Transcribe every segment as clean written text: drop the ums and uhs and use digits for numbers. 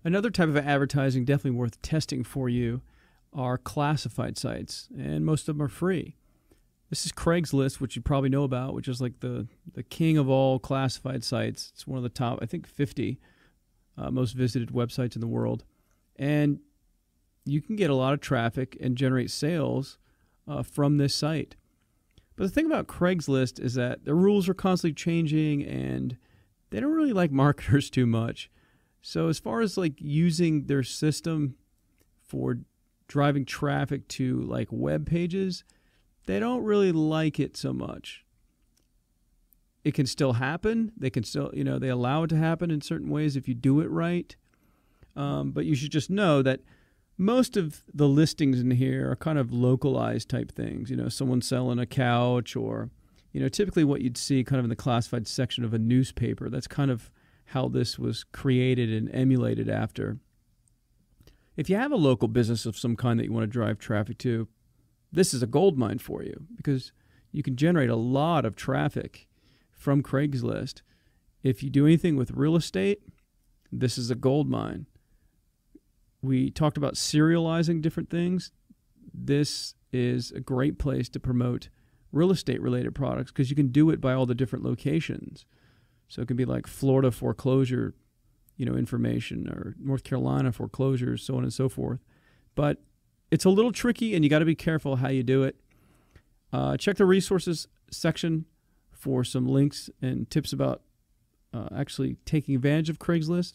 Another type of advertising definitely worth testing for you are classified sites, and most of them are free. This is Craigslist, which you probably know about, which is like the king of all classified sites. It's one of the top, I think, 50 most visited websites in the world. And you can get a lot of traffic and generate sales from this site. But the thing about Craigslist is that the rules are constantly changing, and they don't really like marketers too much. So as far as like using their system for driving traffic to like web pages, they don't really like it so much. It can still happen. They can still, they allow it to happen in certain ways if you do it right. But you should just know that most of the listings in here are kind of localized type things. Someone selling a couch, or, typically what you'd see kind of in the classified section of a newspaper. That's kind of how this was created and emulated after. If you have a local business of some kind that you want to drive traffic to, this is a gold mine for you, because you can generate a lot of traffic from Craigslist. If you do anything with real estate, this is a gold mine. We talked about serializing different things. This is a great place to promote real estate related products, because you can do it by all the different locations. So it can be like Florida foreclosure, information, or North Carolina foreclosures, so on and so forth. But it's a little tricky, and you got to be careful how you do it. Check the resources section for some links and tips about actually taking advantage of Craigslist.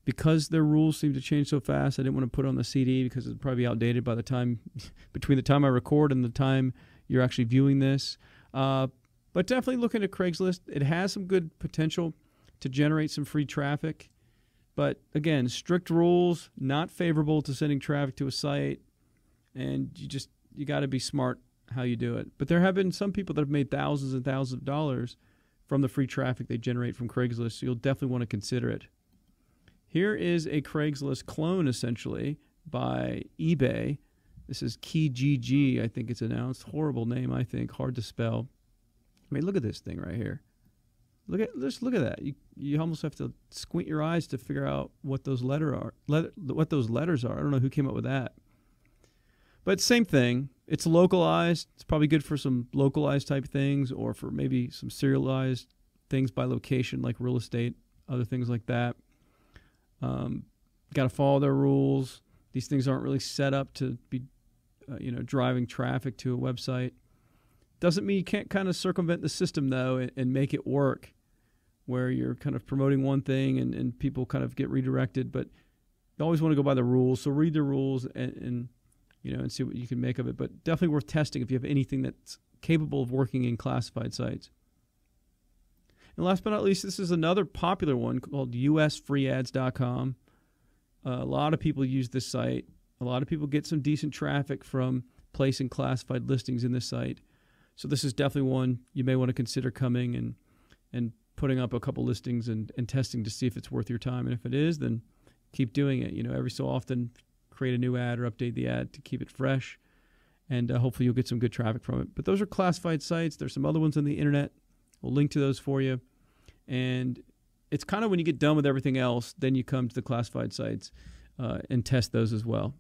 Because their rules seem to change so fast, I didn't want to put it on the CD because it'd probably be outdated by the time, between the time I record and the time you're actually viewing this. But definitely look into Craigslist. It has some good potential to generate some free traffic. But again, strict rules, not favorable to sending traffic to a site. And you got to be smart how you do it. But there have been some people that have made thousands and thousands of dollars from the free traffic they generate from Craigslist. So you'll definitely want to consider it. Here is a Craigslist clone, essentially, by eBay. This is Kijiji, I think it's announced. Horrible name, I think. Hard to spell. I mean, look at this thing right here. Just look at that. You almost have to squint your eyes to figure out what those letters are. I don't know who came up with that. But same thing. It's localized. It's probably good for some localized type things, or for maybe some serialized things by location, like real estate, other things like that. Got to follow their rules. These things aren't really set up to be, driving traffic to a website. Doesn't mean you can't kind of circumvent the system, though, and make it work, where you're kind of promoting one thing and people kind of get redirected. But you always want to go by the rules. So read the rules and see what you can make of it. But definitely worth testing if you have anything that's capable of working in classified sites. And last but not least, this is another popular one called usfreeads.com. A lot of people use this site. A lot of people get some decent traffic from placing classified listings in this site. So this is definitely one you may want to consider coming and putting up a couple listings and testing to see if it's worth your time. And if it is, then keep doing it. Every so often, create a new ad or update the ad to keep it fresh. And hopefully you'll get some good traffic from it. But those are classified sites. There's some other ones on the internet. We'll link to those for you. And it's kind of when you get done with everything else, then you come to the classified sites and test those as well.